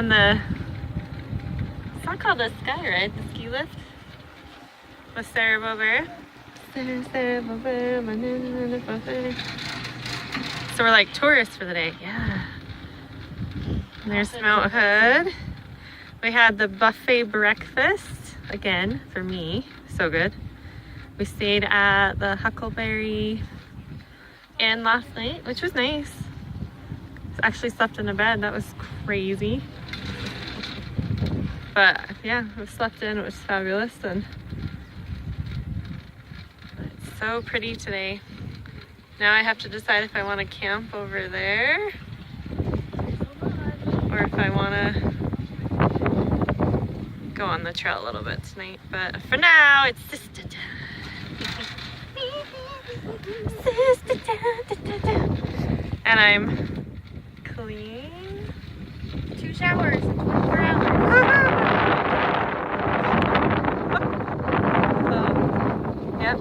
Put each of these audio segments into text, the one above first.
On the, it's not called a sky ride, the ski lift with Sarah Bover. So we're like tourists for the day. Yeah. And there's Mount Hood. We had the buffet breakfast again for me. So good. We stayed at the Huckleberry Inn last night, which was nice. Actually slept in a bed. That was crazy. But yeah, we slept in. It was fabulous, and it's so pretty today. Now I have to decide if I want to camp over there or if I want to go on the trail a little bit tonight. But for now, it's sister time. Sister time. And I'm clean. 2 showers in 24 hours. Yep.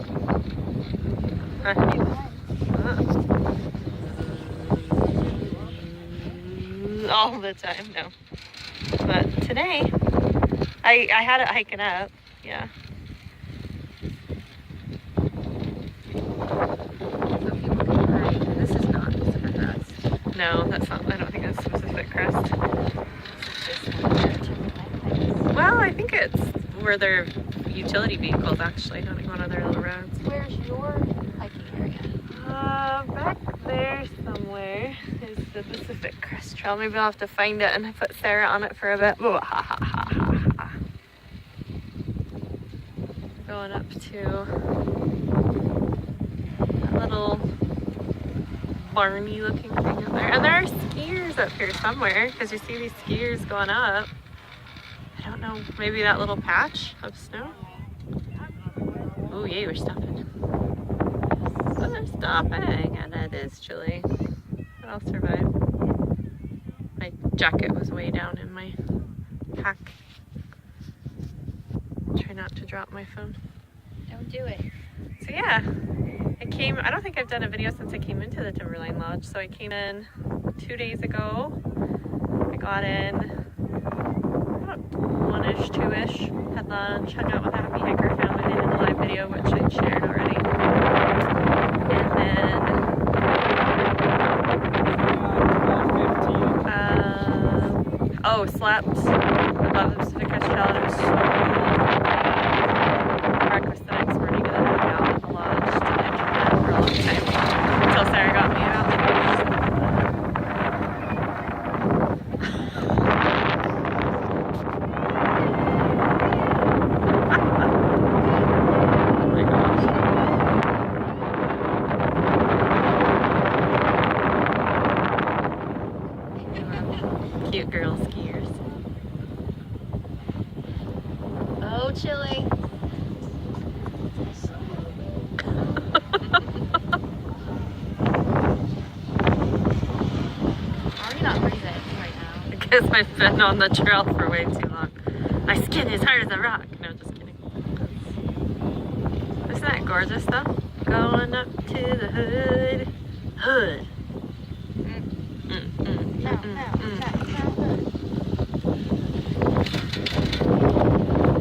All the time, no. But today, I had it hiking up, yeah. This is not Pacific Crest. No, that's not, I don't think that's Pacific Crest. Well, I think it's where their utility vehicles actually don't go on other little roads. Where's your hiking area? Back there somewhere is the Pacific Crest Trail. Maybe I'll have to find it and put Sarah on it for a bit. Oh, ha, ha, ha, ha, ha. Going up to that little barny looking thing up there. And there are skiers up here somewhere because you see these skiers going up. I don't know, maybe that little patch of snow. Oh yay, we're stopping. We're stopping, and it is chilly. But I'll survive. My jacket was way down in my pack. Try not to drop my phone. Don't do it. So yeah, I don't think I've done a video since I came into the Timberline Lodge. So I came in 2 days ago. I got in about 1-ish, 2-ish, had lunch, hung out with a happy hiker family. They did a live video, which I shared already. And then slept above the Pacific Crest Trail, and it was so cool. Breakfast the next morning, and then hung out at the lodge, didn't internet for a long time until Sarah got me out. Cute girl skiers. Oh, chilly. Are you not breathing right now? I guess I've been on the trail for way too long. My skin is hard as a rock. No, just kidding. Isn't that gorgeous though? Going up to the hood. Hood.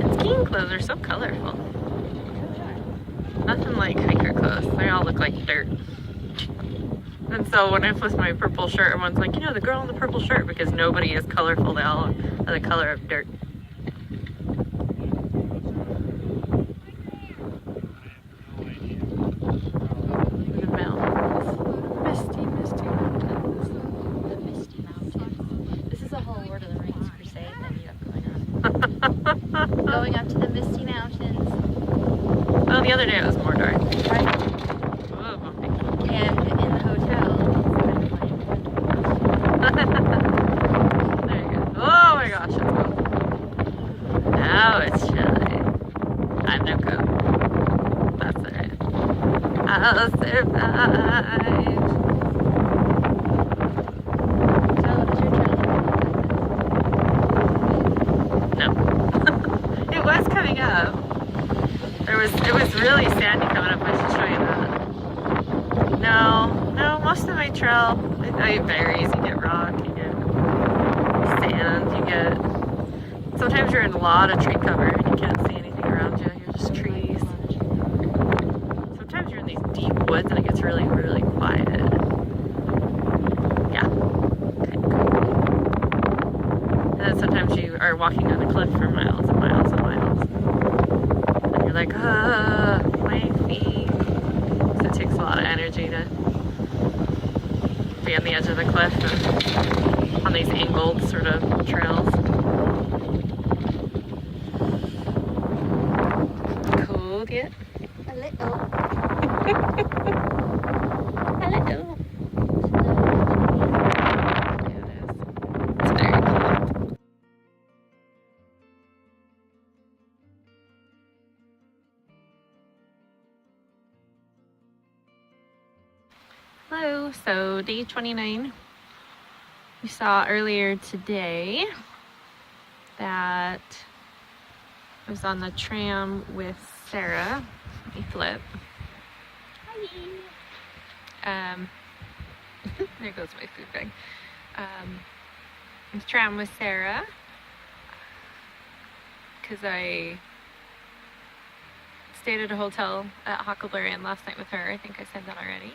And skiing clothes are so colorful. Nothing like hiker clothes. They all look like dirt. And so when I was my purple shirt, everyone's like, you know, the girl in the purple shirt, because nobody is colorful. They all are the color of dirt. Going up to the misty mountains. Well, the other day it was more dark. Right. Oh, bumpy. And in the hotel. There you go. Oh my gosh, it's cold. Now it's chilly. I have no coat. That's alright. I'll survive. Up. It was really sandy coming up. I should show you that. No, most of my trail, it varies. You get rock, you get sand. and you get, sometimes you're in a lot of tree cover and you can't see anything around you. You're just trees. Sometimes you're in these deep woods and it gets really, really quiet. Yeah. Okay, cool. And then sometimes you are walking on a cliff for miles and miles and miles. And you're like, my feet. So it takes a lot of energy to be on the edge of the cliff and on these angled sort of trails. Cold yet? A little. A little. Yeah, it is. It's very cold. Hello, so day 29. We saw earlier today that I was on the tram with Sarah. Let me flip. Hi. There goes my food bag. The tram with Sarah because I stayed at a hotel at Huckleberry Inn last night with her. I think I said that already.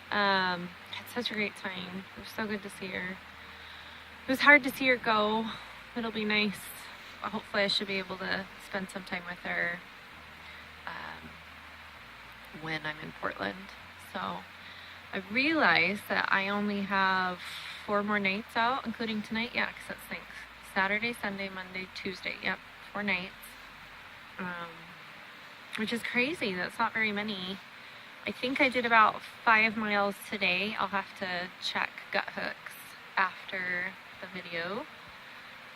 Had such a great time. It was so good to see her. It was hard to see her go. It'll be nice. Hopefully I should be able to spend some time with her when I'm in Portland. So I realized that I only have 4 more nights out, including tonight. Yeah, because that's things. Saturday, Sunday, Monday, Tuesday. Yep, 4 nights. Which is crazy. That's not very many. I think I did about 5 miles today. I'll have to check gut hooks after the video.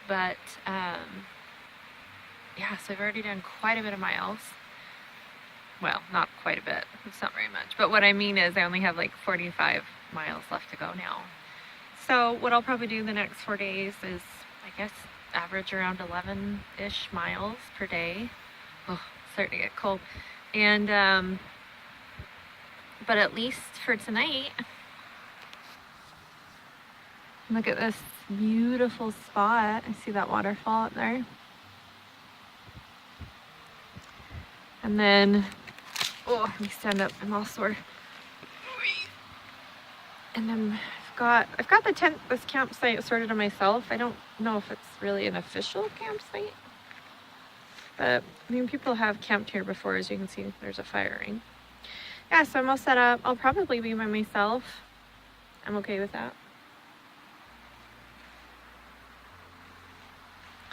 But, yeah, so I've already done quite a bit of miles. Well, not quite a bit. It's not very much. But what I mean is I only have like 45 miles left to go now. So what I'll probably do the next 4 days is, I guess, average around 11-ish miles per day. Oh, starting to get cold. And, but at least for tonight, look at this beautiful spot. I see that waterfall up there. And then, oh, let me stand up. I'm all sore. And then I've got the tent, this campsite sorted to myself. I don't know if it's really an official campsite, but I mean, people have camped here before. As you can see, there's a fire ring. Yeah, so I'm all set up. I'll probably be by myself. I'm okay with that.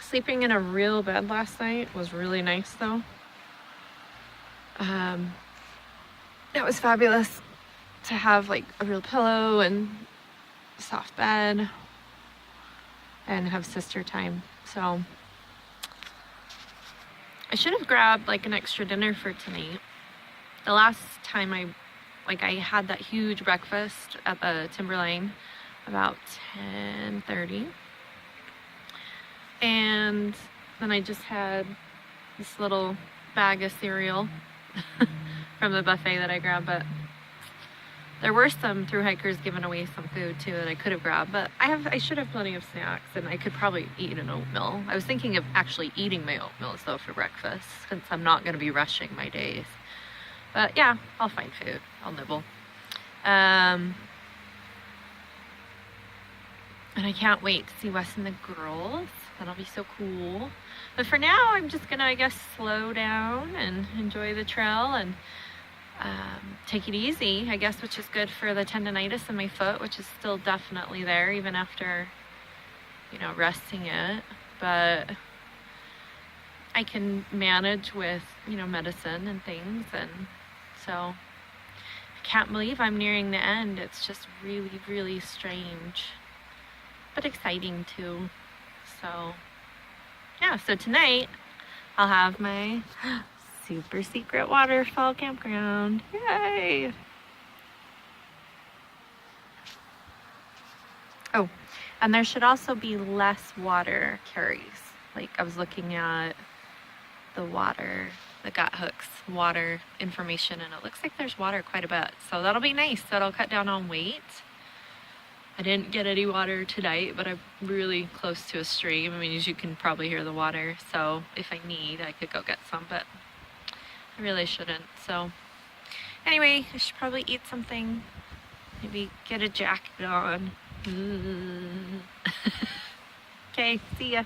Sleeping in a real bed last night was really nice though. It was fabulous to have like a real pillow and a soft bed and have sister time. So I should have grabbed like an extra dinner for tonight. The last time I had that huge breakfast at the Timberline about 10:30. And then I just had this little bag of cereal from the buffet that I grabbed, but there were some thru hikers giving away some food too that I could have grabbed, but I should have plenty of snacks and I could probably eat an oatmeal. I was thinking of actually eating my oatmeals though for breakfast since I'm not going to be rushing my days. But yeah, I'll find food. I'll nibble. And I can't wait to see Wes and the girls. That'll be so cool. But for now, I'm just gonna, I guess, slow down and enjoy the trail and take it easy, I guess, which is good for the tendonitis in my foot, which is still definitely there even after, you know, resting it. But I can manage with, you know, medicine and things. And so I can't believe I'm nearing the end. It's just really, really strange, but exciting too. So yeah, so tonight I'll have my super secret waterfall campground. Yay! Oh, and there should also be less water carries. Like I was looking at the water, the gut hooks water information, and it looks like there's water quite a bit. So that'll be nice. That'll cut down on weight. I didn't get any water tonight, but I'm really close to a stream. I mean, as you can probably hear the water, so if I need, I could go get some, but I really shouldn't. So anyway, I should probably eat something, maybe get a jacket on. Okay, see ya.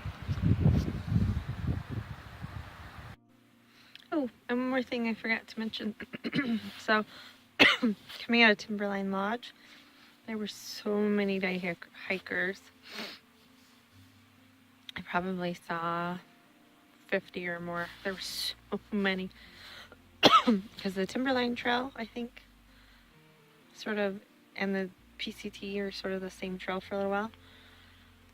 Oh, and one more thing I forgot to mention. So, coming out of Timberline Lodge, there were so many day hikers. I probably saw 50 or more. There were so many. Because the Timberline Trail, I think, sort of, and the PCT are sort of the same trail for a little while.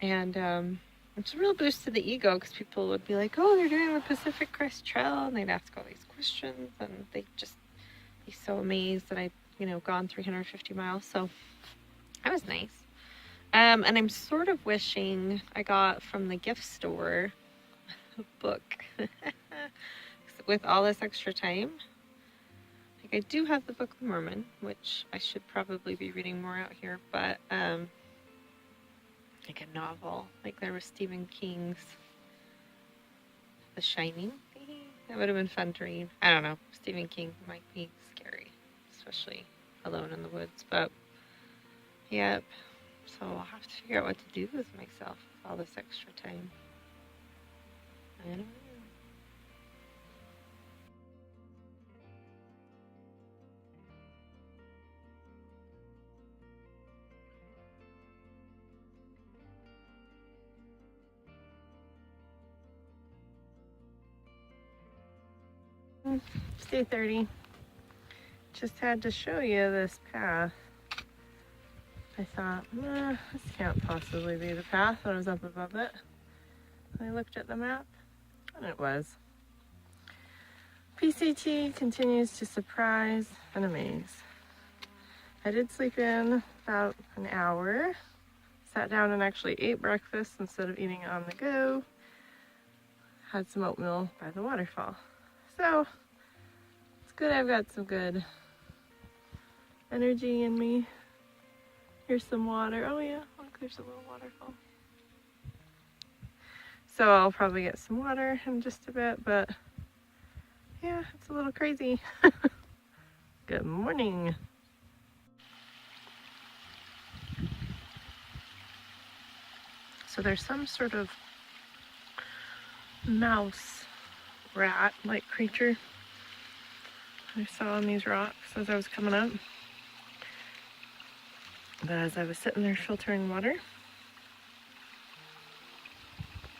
And it's a real boost to the ego because people would be like, oh, they're doing the Pacific Crest Trail, and they'd ask all these questions, and they'd just be so amazed that I'd, gone 350 miles. So that was nice. And I'm sort of wishing I got from the gift store a book with all this extra time. Like, I do have the Book of Mormon, which I should probably be reading more out here, but like a novel, like there was Stephen King's The Shining. That would have been fun to read. I don't know. Stephen King might be scary, especially alone in the woods, but yep. So I'll have to figure out what to do with myself with all this extra time. I don't know. It's day 30. Just had to show you this path. I thought, this can't possibly be the path when I was up above it. I looked at the map, and it was. PCT continues to surprise and amaze. I did sleep in about an hour, sat down and actually ate breakfast instead of eating on the go. Had some oatmeal by the waterfall. So, it's good I've got some good energy in me. Here's some water. Oh yeah, look, there's a little waterfall. So I'll probably get some water in just a bit, but yeah, it's a little crazy. Good morning. So there's some sort of mouse rat-like creature I saw on these rocks as I was coming up. But as I was sitting there filtering water,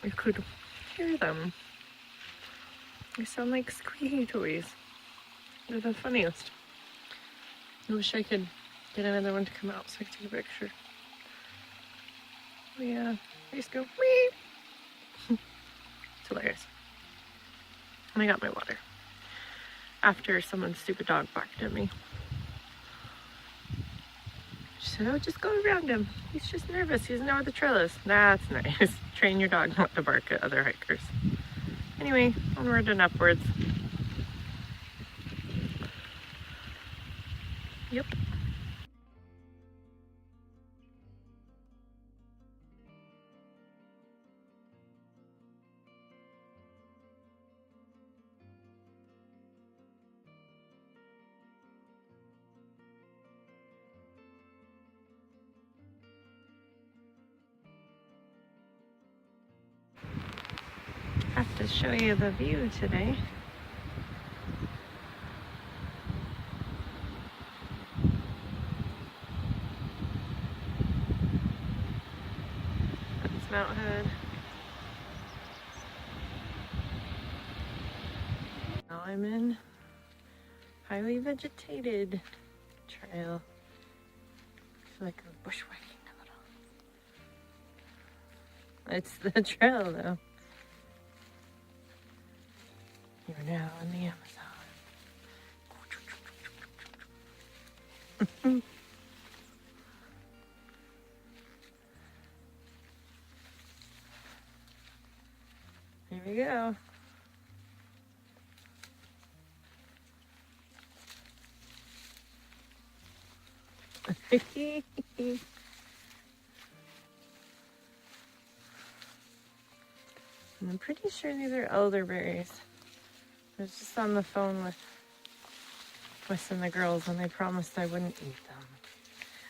I could hear them. They sound like squeaky toys. They're the funniest. I wish I could get another one to come out so I could take a picture. Oh yeah, they just go wee. It's hilarious. And I got my water after someone's stupid dog barked at me. She said, oh, just go around him. He's just nervous. He doesn't know where the trail is. That's nice. Train your dog not to bark at other hikers. Anyway, onward and upwards. Yep. Have to show you the view today. That's Mount Hood. Now I'm in highly vegetated trail. I feel like I'm bushwhacking a little. It's the trail though. You're now in the Amazon. Here we go. And I'm pretty sure these are elderberries. I was just on the phone with Wes and the girls and they promised I wouldn't eat them.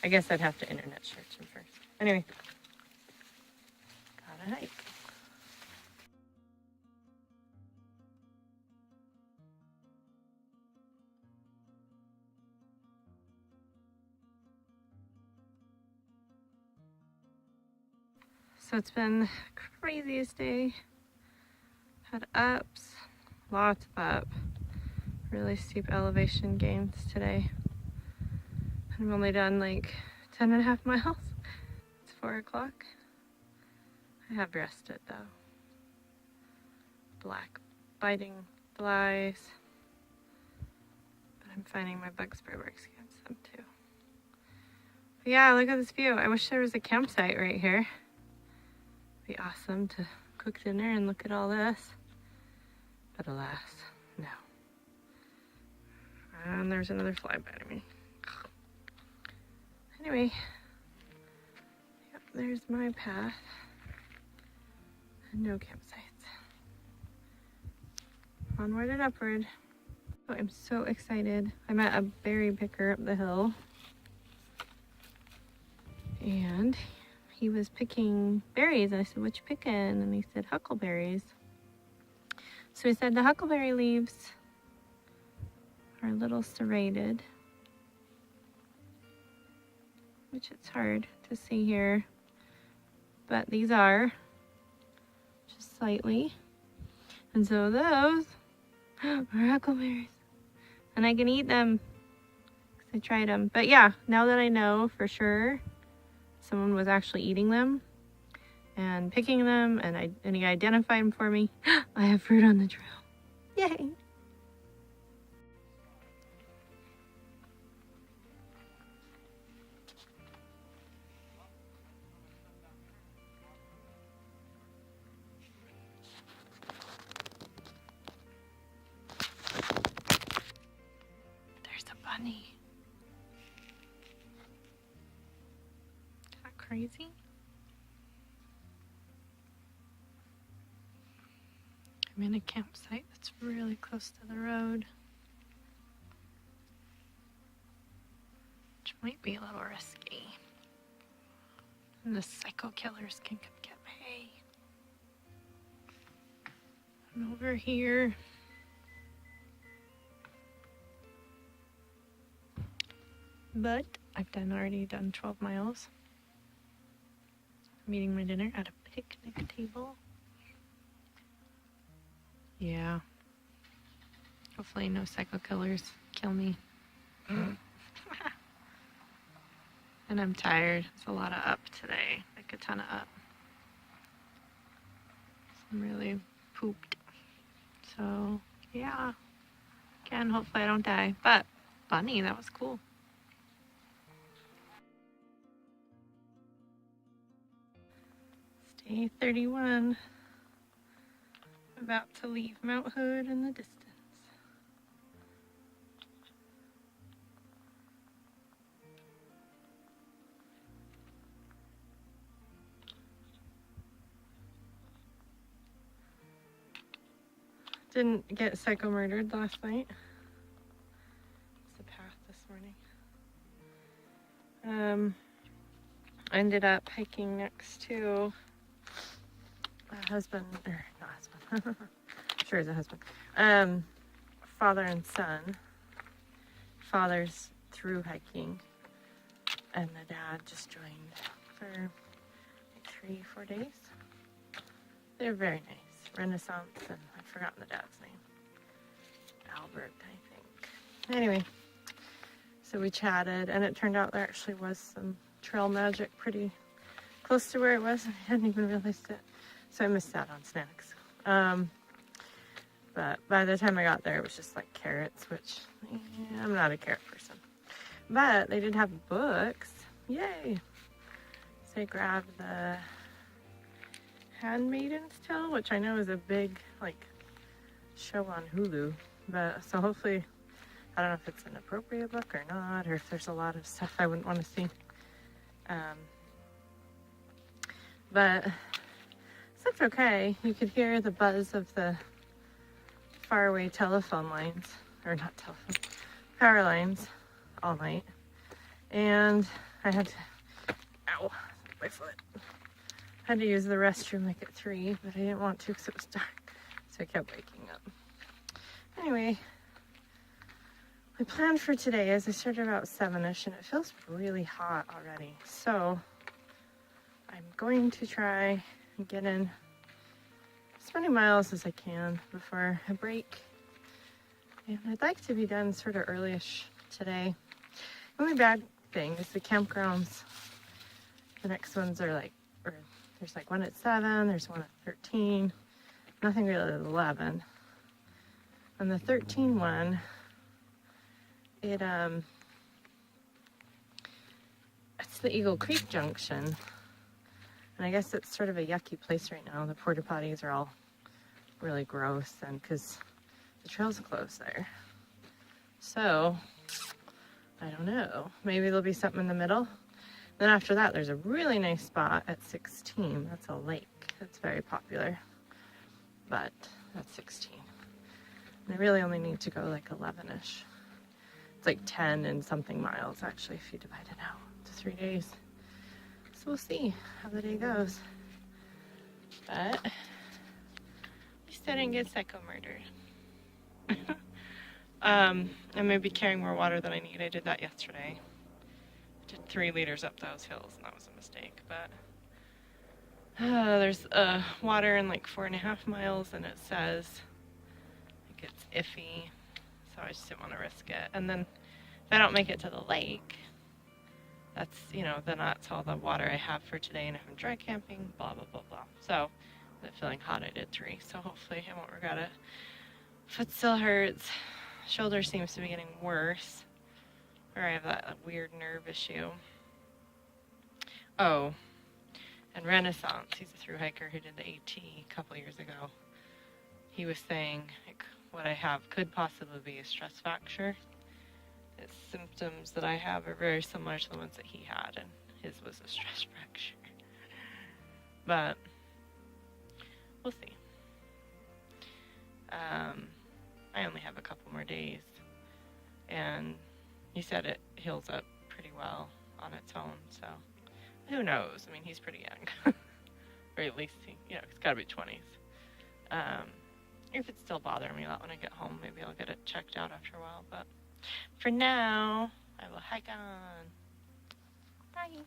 I guess I'd have to internet search them first. Anyway, gotta hike. So it's been craziest day. Had ups, lots of up. Really steep elevation gains today. I've only done like 10.5 miles. It's 4 o'clock. I have rested though. Black biting flies. But I'm finding my bug spray works against them too. But yeah, look at this view. I wish there was a campsite right here. Be awesome to cook dinner and look at all this. But alas, no. And there's another fly biting me. Anyway, yep, there's my path. And no campsites. Onward and upward. Oh, I'm so excited. I met a berry picker up the hill. And he was picking berries. I said, what you picking? And he said, huckleberries. So he said the huckleberry leaves are a little serrated, which it's hard to see here, but these are just slightly. And so those are huckleberries. And I can eat them because I tried them. But yeah, now that I know for sure someone was actually eating them and picking them, and he identified them for me, I have fruit on the trail. Yay! There's a bunny. Is that crazy? I'm in a campsite that's really close to the road, which might be a little risky. And the psycho killers can come get me. And over here, but I've already done 12 miles. I'm eating my dinner at a picnic table. Yeah. Hopefully no psycho killers kill me. And I'm tired. It's a lot of up today. Like a ton of up. I'm really pooped. So, yeah. Again, hopefully I don't die. But, bunny, that was cool. Day 31. About to leave Mount Hood in the distance. Didn't get psycho murdered last night. It's the path this morning. I ended up hiking next to a husband, or not husband, sure he's a husband, father and son. Father's through hiking, and the dad just joined for like 3-4 days. They're very nice. Renaissance, and I've forgotten the dad's name. Albert, I think. Anyway, so we chatted, and it turned out there actually was some trail magic pretty close to where it was. I hadn't even realized it. So I missed out on snacks. But by the time I got there, it was just like carrots, which I'm not a carrot person. But they did have books. Yay! So I grabbed the Handmaiden's Tale, which I know is a big like show on Hulu. But so hopefully, I don't know if it's an appropriate book or not, or if there's a lot of stuff I wouldn't want to see. But This looked okay. You could hear the buzz of the faraway telephone lines, or not telephone, power lines all night. And I had to, ow, my foot. Had to use the restroom like at 3, but I didn't want to because it was dark. So I kept waking up. Anyway, my plan for today is I started about 7ish and it feels really hot already. So I'm going to try and get in as many miles as I can before a break. And I'd like to be done sort of early-ish today. The only bad thing is the campgrounds. The next ones are like, or there's like one at 7, there's one at 13, nothing really at 11. And the 13 one, it's the Eagle Creek Junction. And I guess it's sort of a yucky place right now. The porta potties are all really gross and because the trail's closed there. So, I don't know. Maybe there'll be something in the middle. Then after that, there's a really nice spot at 16. That's a lake. That's very popular. But that's 16. And I really only need to go like 11-ish. It's like 10 and something miles actually if you divide it out to 3 days. So we'll see how the day goes. But at least I didn't get psycho murdered. I'm gonna be carrying more water than I need. I did that yesterday. I did 3 liters up those hills, and that was a mistake. But there's water in like 4.5 miles, and it says like it's iffy, so I just didn't want to risk it. And then if I don't make it to the lake, that's then that's all the water I have for today. And if I'm dry camping, blah blah blah blah. So, but feeling hot, I did 3. So hopefully I won't regret it. Foot still hurts. Shoulder seems to be getting worse. Or I have that weird nerve issue. Oh, and Renaissance, he's a thru hiker who did the AT a couple years ago. He was saying like what I have could possibly be a stress fracture. His symptoms that I have are very similar to the ones that he had, and his was a stress fracture. But we'll see. I only have a couple more days, and he said it heals up pretty well on its own, so who knows? I mean, he's pretty young, or at least he's got to be 20s. If it's still bothering me a lot when I get home, maybe I'll get it checked out after a while, but for now, I will hike on. Bye.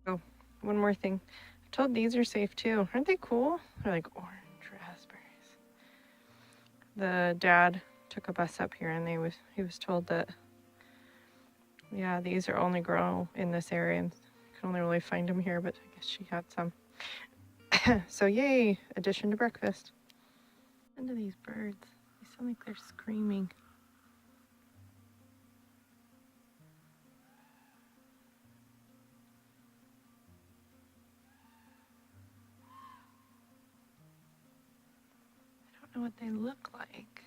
Oh, one more thing. Told these are safe too. Aren't they cool? They're like orange raspberries. The dad took a bus up here and he was told that these are only grow in this area and you can only really find them here, but I guess she had some. So yay, addition to breakfast. Listen to these birds. They sound like they're screaming. Know what they look like.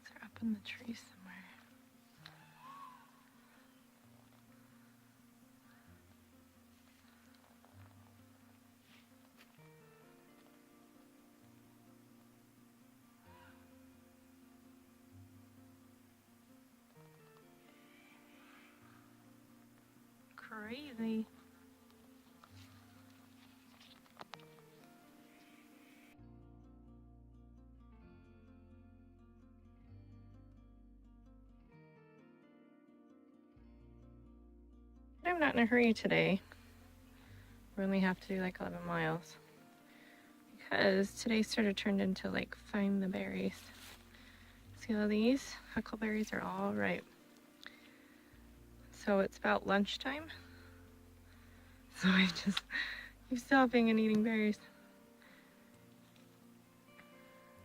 They're up in the tree somewhere. Crazy. I'm not in a hurry today. We only have to do like 11 miles because today sort of turned into like find the berries. See all these? Huckleberries are all ripe. So it's about lunchtime. So I just keep stopping and eating berries.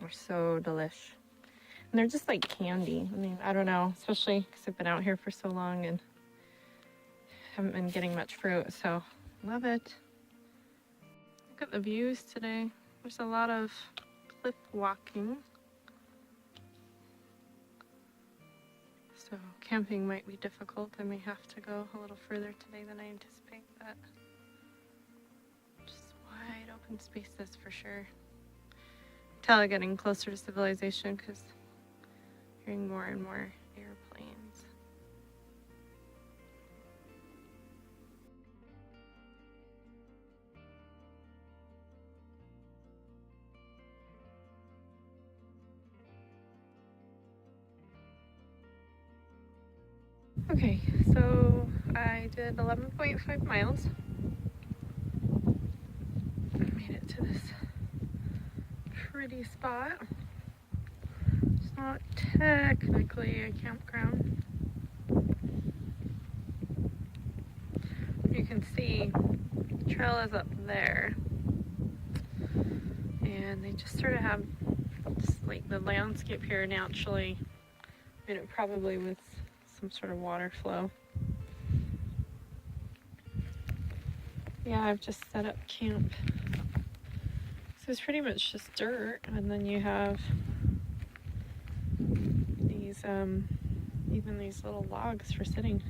They're so delish. And they're just like candy. I mean, I don't know, especially because I've been out here for so long and haven't been getting much fruit, so love it. Look at the views today. There's a lot of cliff walking. So camping might be difficult. I may have to go a little further today than I anticipate, but just wide open spaces for sure. Tell it getting closer to civilization because hearing more and more airplanes. Okay, so I did 11.5 miles. Made it to this pretty spot. It's not technically a campground. You can see the trail is up there. And they just sort of have just like the landscape here naturally. I mean, it probably with some sort of water flow. Yeah, I've just set up camp. So it's pretty much just dirt, and then you have these, even these little logs for sitting.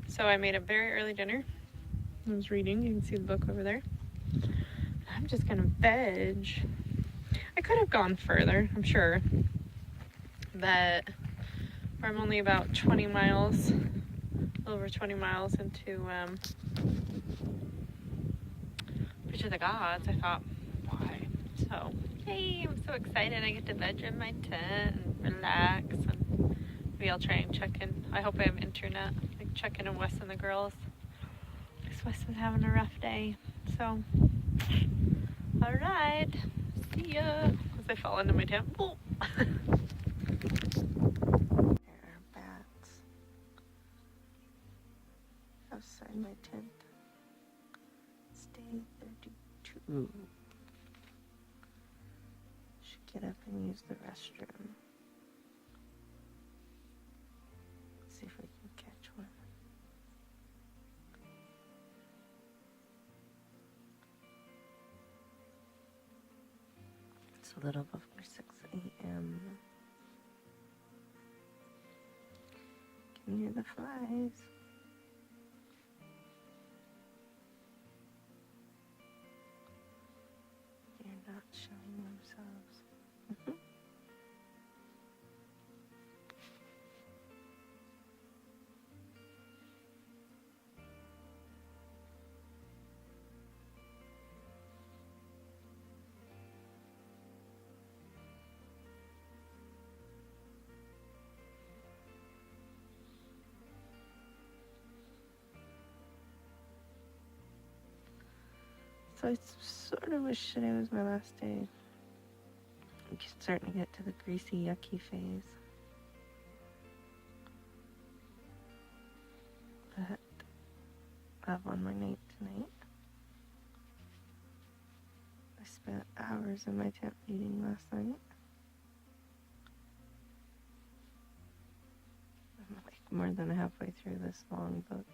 So I made a very early dinner. I was reading, you can see the book over there. I'm just gonna veg. I could have gone further, I'm sure, but I'm only about 20 miles, over 20 miles into Bridge of the Gods. I thought, why? So, hey, I'm so excited. I get to veg in my tent and relax, and maybe I'll try and check in. I hope I have internet. Like check in on Wes and the girls. Because Wes was having a rough day. So, all right, see ya. As I fall into my tent. Boom. Outside my tent. Day 32. Should get up and use the restroom. Let's see if we can catch one. It's a little before 6 a.m. Can you hear the flies? Not showing themselves. So I sort of wish today was my last day. I'm starting to get to the greasy, yucky phase. But I'll have one more night tonight. I spent hours in my tent reading last night. I'm like more than halfway through this long book.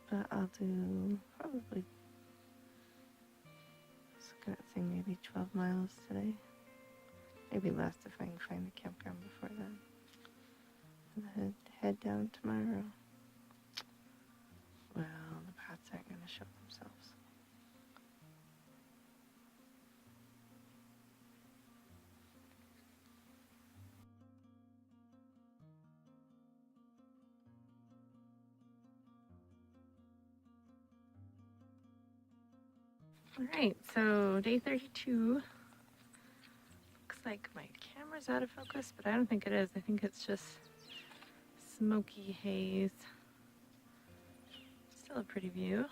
But I'll do probably, I was looking at saying maybe 12 miles today. Maybe less if I can find a campground before then. And then head down tomorrow. Well, the paths aren't going to show themselves. Alright, so day 32. Looks like my camera's out of focus, but I don't think it is. I think it's just smoky haze. Still a pretty view.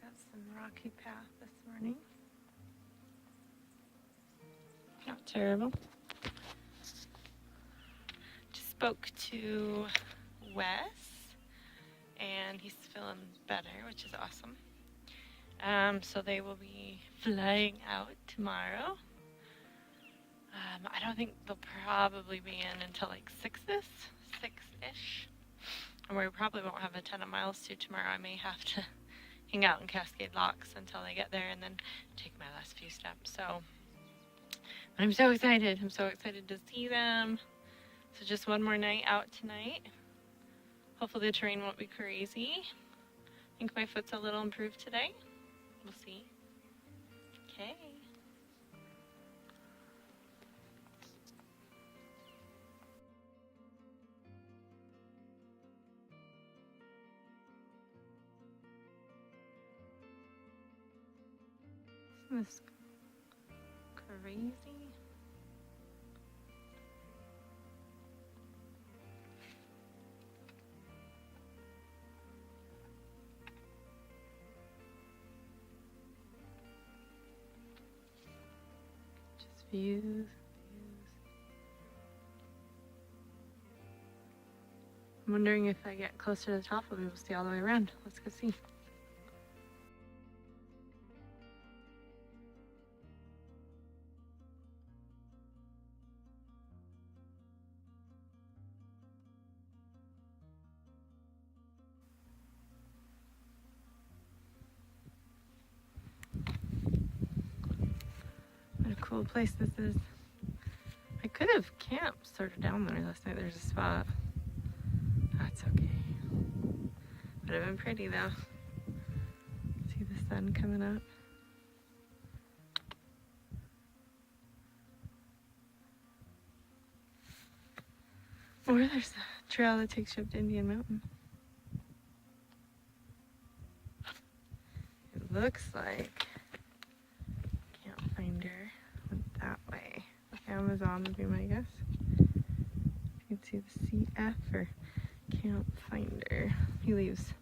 Got some rocky path this morning. Not terrible. Just spoke to Wes. And he's feeling better, which is awesome. So they will be flying out tomorrow. I don't think they'll probably be in until like 6-ish. And we probably won't have a ton of miles to tomorrow. I may have to hang out in Cascade Locks until I get there and then take my last few steps. So I'm so excited. I'm so excited to see them. So just one more night out tonight. Hopefully the terrain won't be crazy. I think my foot's a little improved today. We'll see. Okay. Isn't this crazy? Just views. I'm wondering if I get closer to the top, I'll be able to see all the way around. Let's go see. What a cool place this is. I could have camped sort of down there last night. There's a spot. That's okay. Would have been pretty though. See the sun coming up. Or there's a trail that takes you up to Indian Mountain. It looks like Campfinder went that way. Amazon would be my guess. You can see the CF or Campfinder. He leaves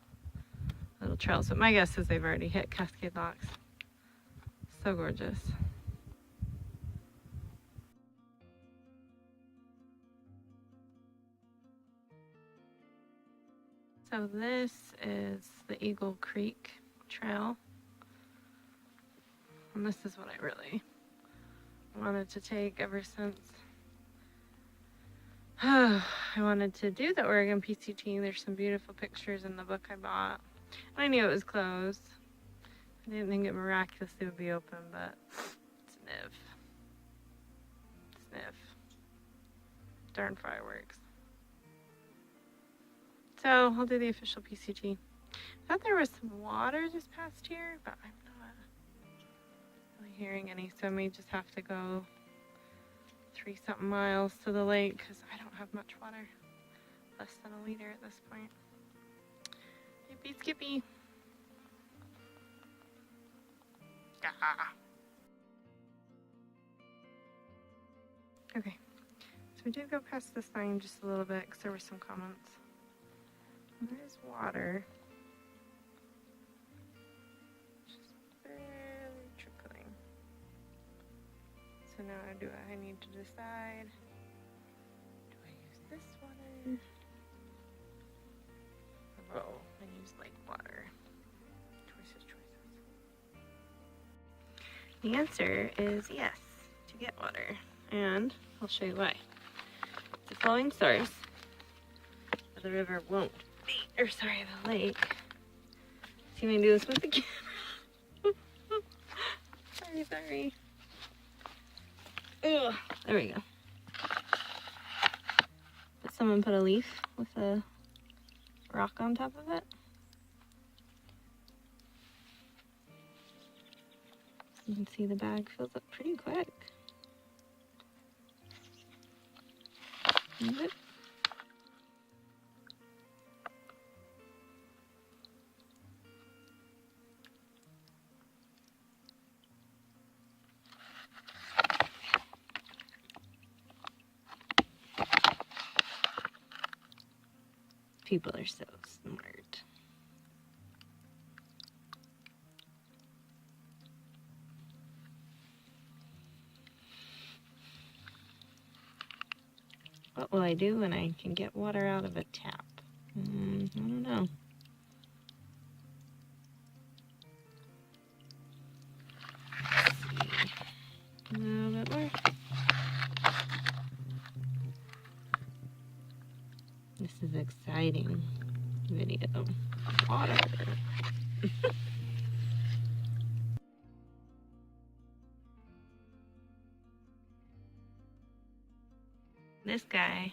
little trails, but my guess is they've already hit Cascade Locks. So gorgeous. So this is the Eagle Creek Trail. And this is what I really wanted to take ever since I wanted to do the Oregon PCT. There's some beautiful pictures in the book I bought. And I knew it was closed. I didn't think it miraculously would be open, but sniff. Sniff. Darn fireworks. So I'll do the official PCT. I thought there was some water just past here, but I'm not really hearing any, so I may just have to go 3-something miles to the lake because I don't have much water. Less than a liter at this point. Yippee skippy. Ah. Okay, so we did go past the sign just a little bit because there were some comments. There's water. Just barely trickling. So now I need to decide, do I use this water? Oh, I use lake water. Choices. The answer is yes, to get water. And I'll show you why. It's a flowing source. But the river won't be, the lake. See me do this with the camera. Sorry. Ugh, there we go. But someone put a leaf with a rock on top of it. You can see the bag fills up pretty quick. Is it? People are so smart. What will I do when I can get water out of a tap? I don't know. Let's see. A little bit more. This is exciting video. Water. this guy,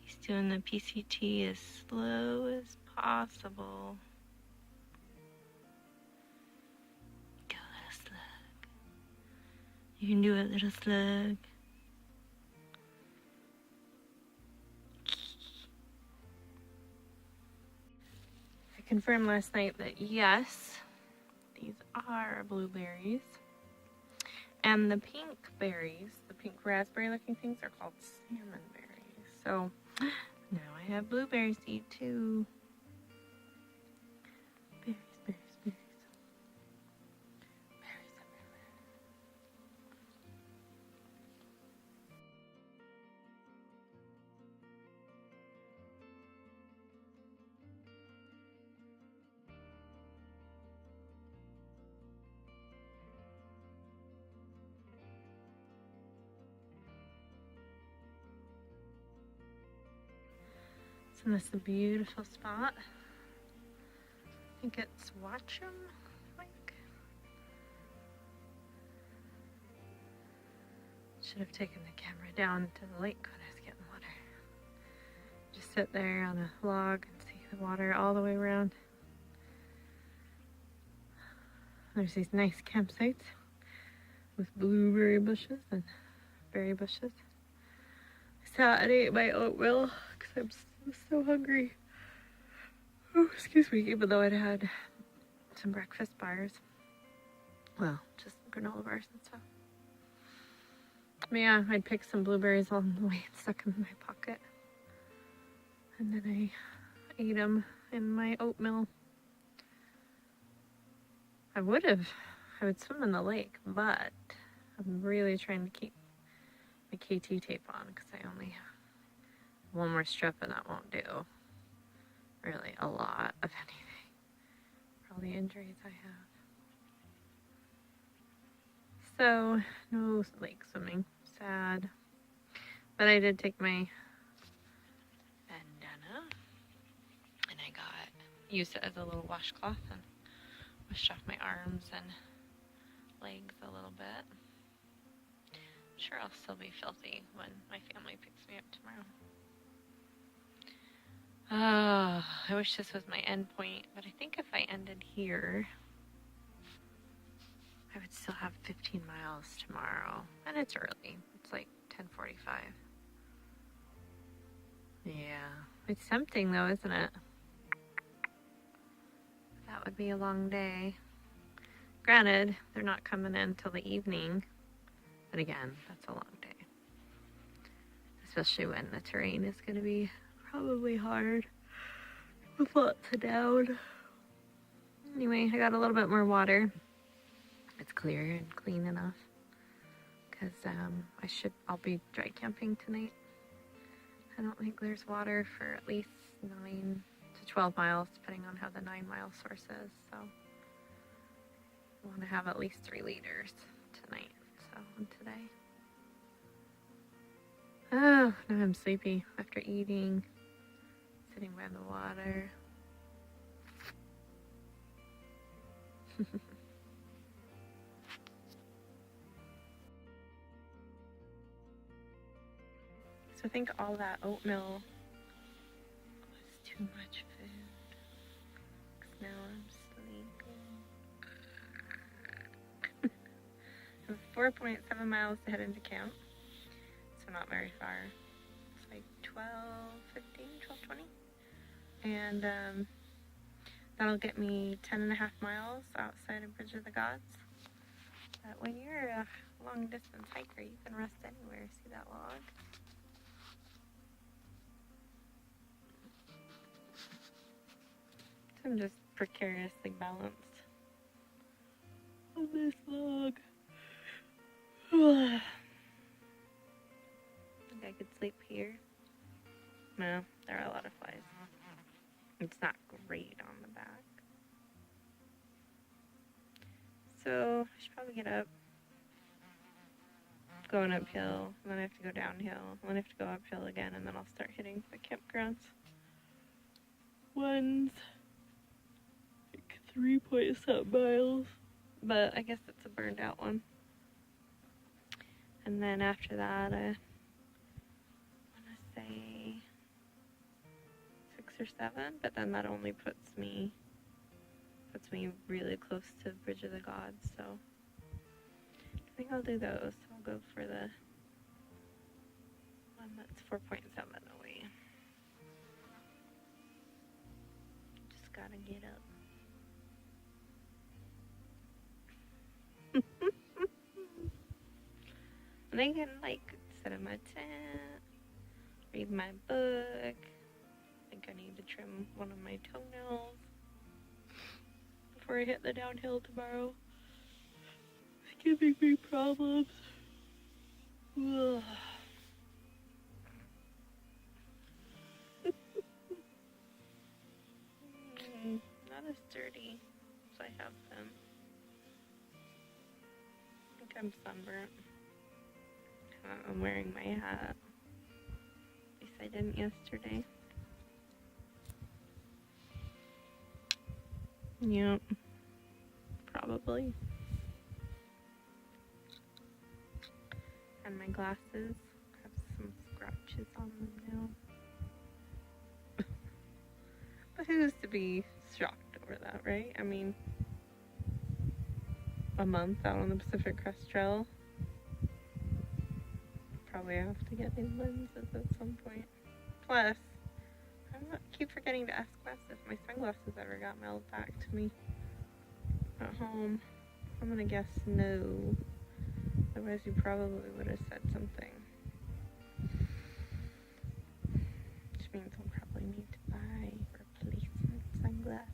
he's doing the PCT as slow as possible. Go, little slug. You can do it, little slug. I confirmed last night that yes, these are blueberries. And the pink berries, the pink raspberry looking things, are called salmon berries. So now I have blueberries to eat too. Berries, berries, berries. Berries everywhere. And this is a beautiful spot. I think it's Watcham Lake. Should have taken the camera down to the lake when I was getting water. Just sit there on a log and see the water all the way around. There's these nice campsites with blueberry bushes and berry bushes. I sat and ate my oatmeal because I'm so hungry. Oh, excuse me, even though I'd had some breakfast bars. Well, just granola bars and stuff. But yeah, I'd picked some blueberries along the way and stuck them in my pocket. And then I ate them in my oatmeal. I would swim in the lake, but I'm really trying to keep my KT tape on because I only have one more strip and that won't do really a lot of anything for all the injuries I have. So no lake swimming, sad. But I did take my bandana and I used it as a little washcloth and washed off my arms and legs a little bit. I'm sure I'll still be filthy when my family picks me up tomorrow. I wish this was my end point, but I think if I ended here, I would still have 15 miles tomorrow. And it's early. It's like 10:45. Yeah. It's tempting though, isn't it? That would be a long day. Granted, they're not coming in till the evening. But again, that's a long day. Especially when the terrain is going to be probably hard with lots of down. Anyway, I got a little bit more water. It's clear and clean enough because I'll be dry camping tonight. I don't think there's water for at least 9 to 12 miles, depending on how the 9-mile source is. So I want to have at least 3 liters tonight. And today. Oh, now I'm sleepy after eating, sitting by the water. So I think all that oatmeal was too much food. 'Cause now I'm sleeping. 4.7 miles to head into camp, so not very far. It's like 12:20, and that'll get me 10.5 miles outside of Bridge of the Gods. But when you're a long distance hiker, you can rest anywhere. See that log? So I'm just precariously balanced on this log. I think I could sleep here. No, there are a lot of flies. It's not great on the back. So I should probably get up. Going uphill, and then I have to go downhill, and then I have to go uphill again, and then I'll start hitting the campgrounds. One's like 3.7 miles, but I guess it's a burned out one. And then after that, say 6 or 7, but then that only puts me really close to Bridge of the Gods, so I think I'll do those. I'll go for the one that's 4.7 away. Just gotta get up. And I can like sit in my tent, read my book. I think I need to trim one of my toenails before I hit the downhill tomorrow. It's giving me problems. Ugh. Not as dirty as I have been. I think I'm sunburnt. I'm wearing my hat. At least I didn't yesterday. Yep. Probably. And my glasses have some scratches on them now. But who's to be shocked over that, right? I mean, a month out on the Pacific Crest Trail. Probably have to get new lenses at some point. Plus, I keep forgetting to ask Wes if my sunglasses ever got mailed back to me at home. I'm gonna guess no. Otherwise, you probably would have said something. Which means I'll probably need to buy replacement sunglasses.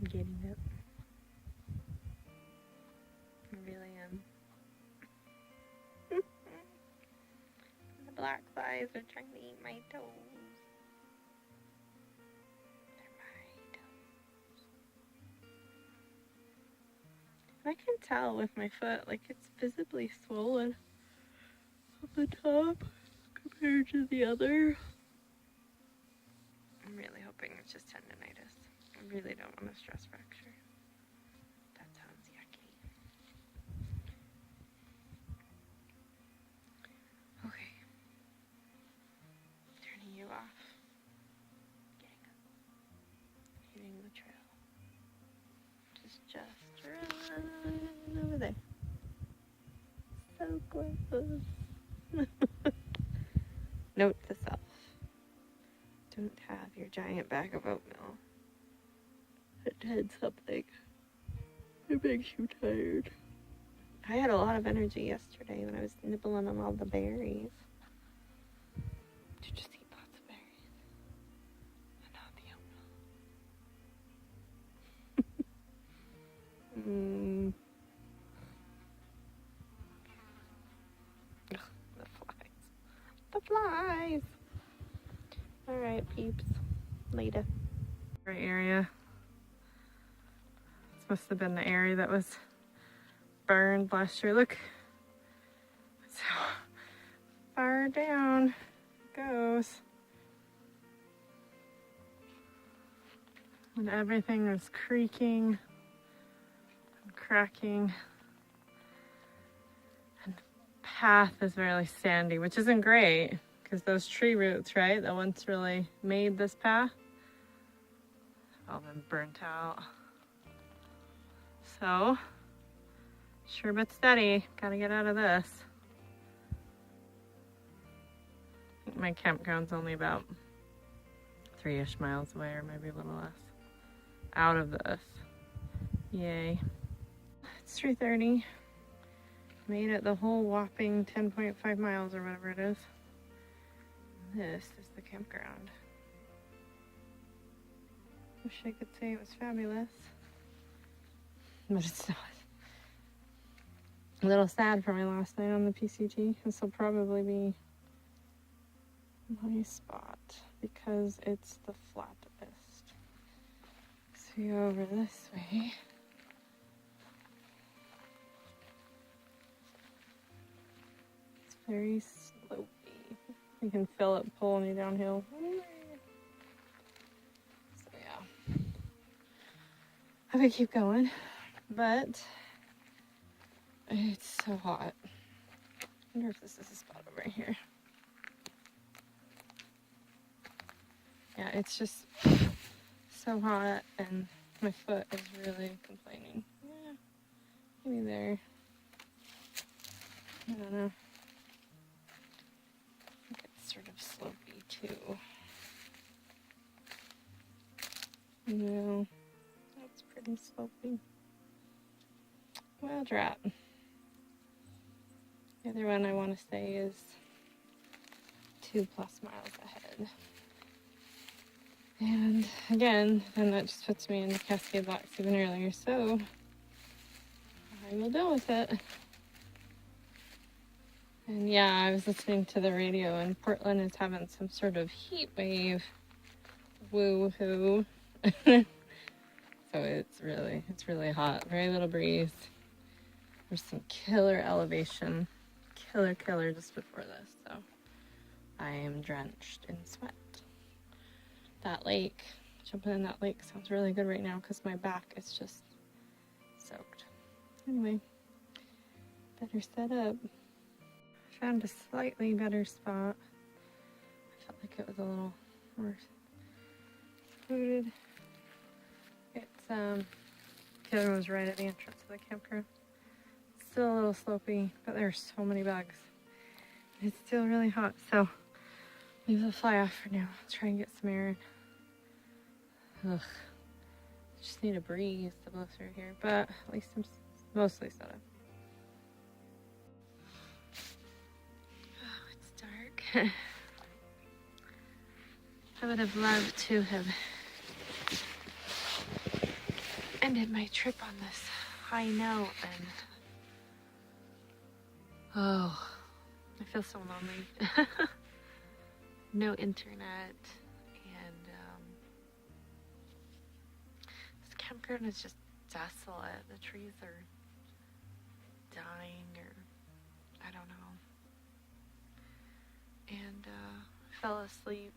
I'm getting it. I really am. The black flies are trying to eat my toes. They're my toes. I can tell with my foot, like it's visibly swollen on the top compared to the other. I'm really hoping it's just tendonitis. I really don't want a stress fracture. That sounds yucky. Okay. Turning you off. Getting up. Hitting the trail. Just run over there. So close. Note to self. Don't have your giant bag of oatmeal at 10 something. It makes you tired. I had a lot of energy yesterday when I was nibbling on all the berries. To just eat lots of berries. And not the oatmeal. Ugh, the flies. The flies! Alright, peeps. Later. Right area. This must have been the area that was burned last year. Look. That's how far down it goes. And everything is creaking and cracking. And the path is really sandy, which isn't great. Because those tree roots, right, that once really made this path, have all been burnt out. So, sure but steady, gotta get out of this. I think my campground's only about 3-ish miles away, or maybe a little less, out of this. Yay. It's 3:30. Made it the whole whopping 10.5 miles or whatever it is. This is the campground. Wish I could say it was fabulous, but it's not. A little sad for my last night on the PCT. This will probably be my spot because it's the flattest. So we go over this way. It's very slopey. You can feel it pulling you downhill. So yeah. I'm gonna keep going. but it's so hot. I wonder if this is a spot over here. Yeah, it's just so hot, and my foot is really complaining. Yeah, maybe there. I don't know. I think it's sort of slopey too. No, that's pretty slopey. Well, drat. The other one I want to say is 2+ miles ahead. And again, then that just puts me into Cascade Locks even earlier, so I will deal with it. And yeah, I was listening to the radio, and Portland is having some sort of heat wave. Woo-hoo. So it's really hot. Very little breeze. There's some killer elevation. Killer just before this, so I am drenched in sweat. That lake, jumping in that lake sounds really good right now because my back is just soaked. Anyway, better set up. Found a slightly better spot. I felt like it was a little more secluded. It's the other one was right at the entrance of the campground. Still a little slopey, but there's so many bugs. It's still really hot, so leave the fly off for now. Try and get some air in. Ugh. Just need a breeze to blow through here, but at least I'm mostly set up. Oh, it's dark. I would have loved to have ended my trip on this high note, and oh, I feel so lonely. No internet, and this campground is just desolate. The trees are dying, or I don't know. And I fell asleep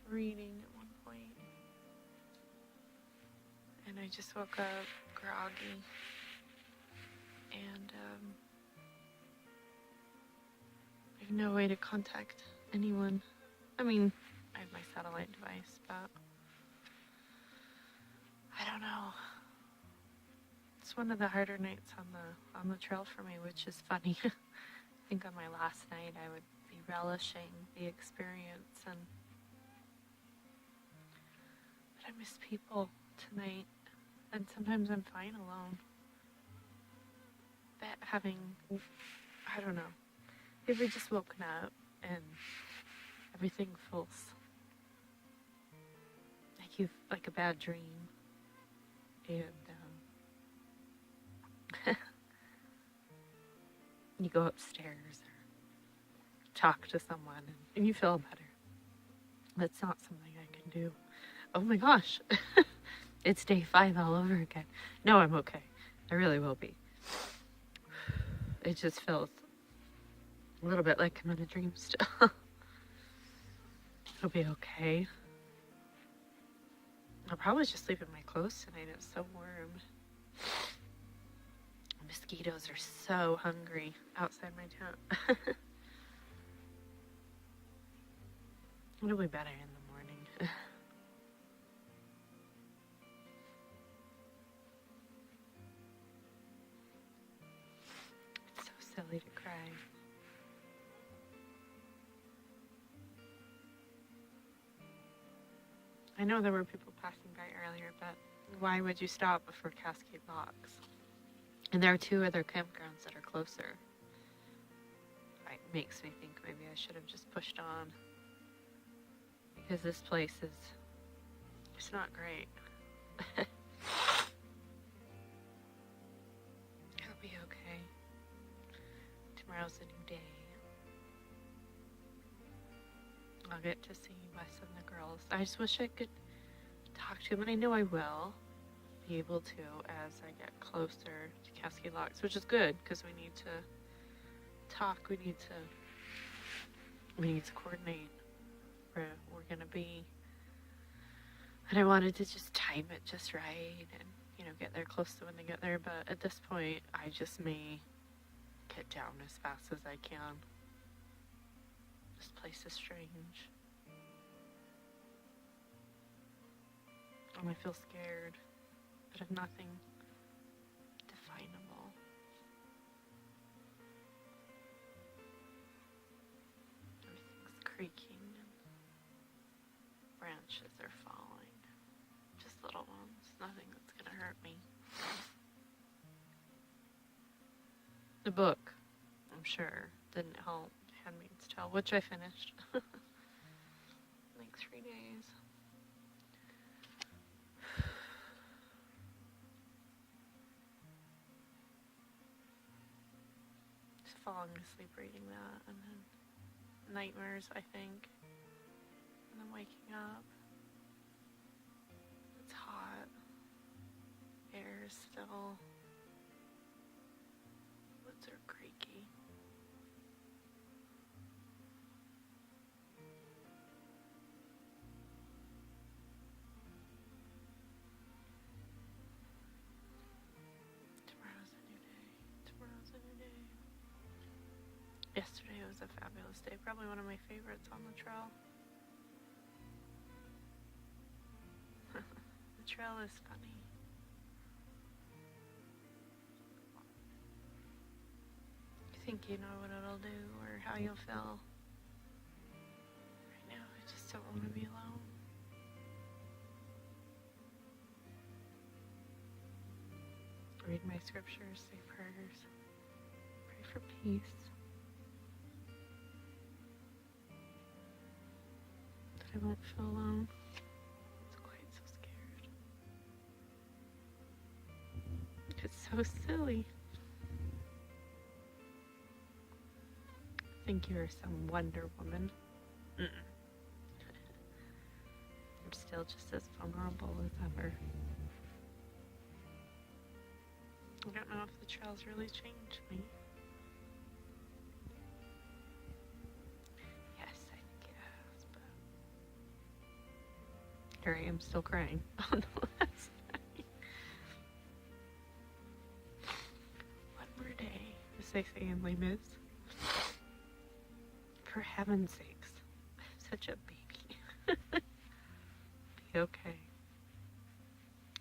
reading at one point, and I just woke up groggy, and I have no way to contact anyone. I mean, I have my satellite device, but I don't know. It's one of the harder nights on the trail for me, which is funny. I think on my last night I would be relishing the experience, but I miss people tonight, and sometimes I'm fine alone. But having, I don't know, have you ever just woken up and everything feels like a bad dream, and you go upstairs or talk to someone and you feel better. That's not something I can do. Oh my gosh, it's day 5 all over again. No, I'm okay. I really will be. It just feels a little bit like I'm in a dream still. It'll be okay. I'll probably just sleep in my clothes tonight. It's so warm. Mosquitoes are so hungry outside my tent. It'll be better in the morning. It's so silly to cry. I know there were people passing by earlier, but why would you stop before Cascade Locks? And there are 2 other campgrounds that are closer. It makes me think maybe I should have just pushed on, because this place it's not great. It'll be okay. Tomorrow's a new day. I'll get to see Wes and the girls. I just wish I could talk to him, and I know I will be able to as I get closer to Cascade Locks, which is good because we need to talk. We need to coordinate where we're gonna be, and I wanted to just time it just right, and get there close to when they get there, but at this point, I just may get down as fast as I can. This place is strange. And I feel scared, but of nothing definable. Everything's creaking and branches are falling. Just little ones, nothing that's gonna hurt me. The book, I'm sure, didn't help. Handmaid's Tale, which I finished. Like 3 days. Just falling asleep reading that, and then nightmares, I think. And then waking up. It's hot. Air is still. Woods are creaky. Tomorrow's a new day. Tomorrow's a new day. Yesterday was a fabulous day. Probably one of my favorites on the trail. The trail is funny. You think you know what it'll do or how you'll feel. Right now, I just don't want to be alone. Read my scriptures, say prayers, pray for peace. That I won't feel alone. It's quite so scared. It's so silly. Think you're some Wonder Woman. Mm-mm. I'm still just as vulnerable as ever. I don't know if the trail's really changed me. Yes, I think it has, but here I am still crying on the last night. One more day, as they say in Les Mis. For heaven's sakes, I'm such a baby. Be okay.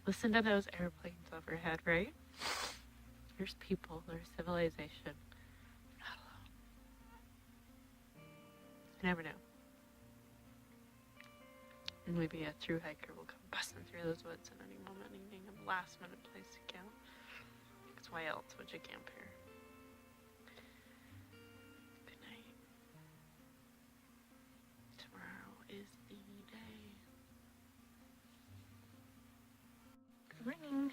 Listen to those airplanes overhead, right? There's people, there's civilization. You're not alone. You never know. And maybe a thru hiker will come busting through those woods at any moment, needing a last minute place to camp. Because why else would you camp here? Good night. Tomorrow is the day. Good morning.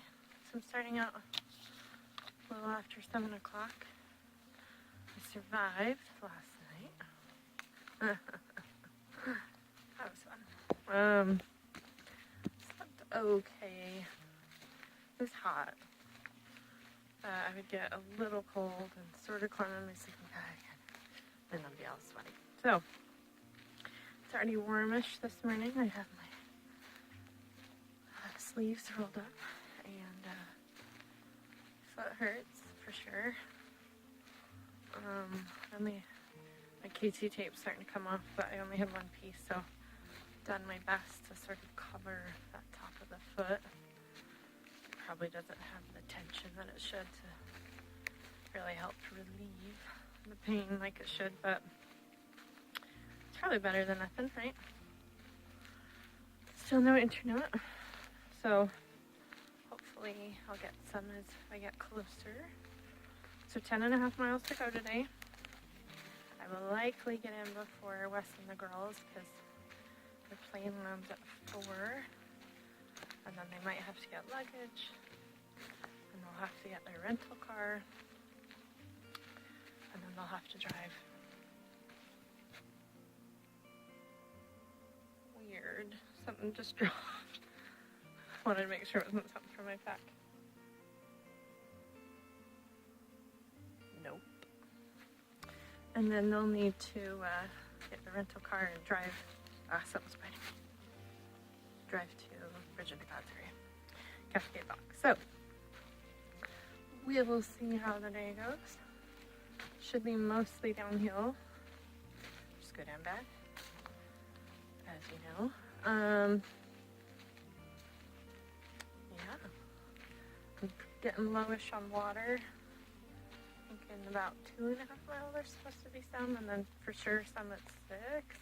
So I'm starting out a little after 7 o'clock. I survived last night. That was fun. Slept okay. It was hot. I would get a little cold and sort of climb on my sleeping bag, and then I'd be all sweaty. So it's already warmish this morning. I have my sleeves rolled up, and foot hurts for sure. My KT tape's starting to come off, but I only have one piece, so I've done my best to sort of cover that top of the foot. It probably doesn't have the tension that it should to really help relieve the pain like it should, but it's probably better than nothing, right? Still no internet, so hopefully I'll get some as I get closer. So 10.5 miles to go today. I will likely get in before Wes and the girls because their plane lands at 4, and then they might have to get luggage, and they'll have to get their rental car, and then they'll have to drive. Weird. Something just dropped. Wanted to make sure it wasn't something from my pack. Nope. And then they'll need to get the rental car and drive. Something's biting me. Drive to Bridge into God's Area. Cascade Rock. So we will see how the day goes. Should be mostly downhill. Just good and bad, as you know. Yeah, I'm getting lowish on water. Thinking about 2.5 miles there's supposed to be some, and then for sure some at 6.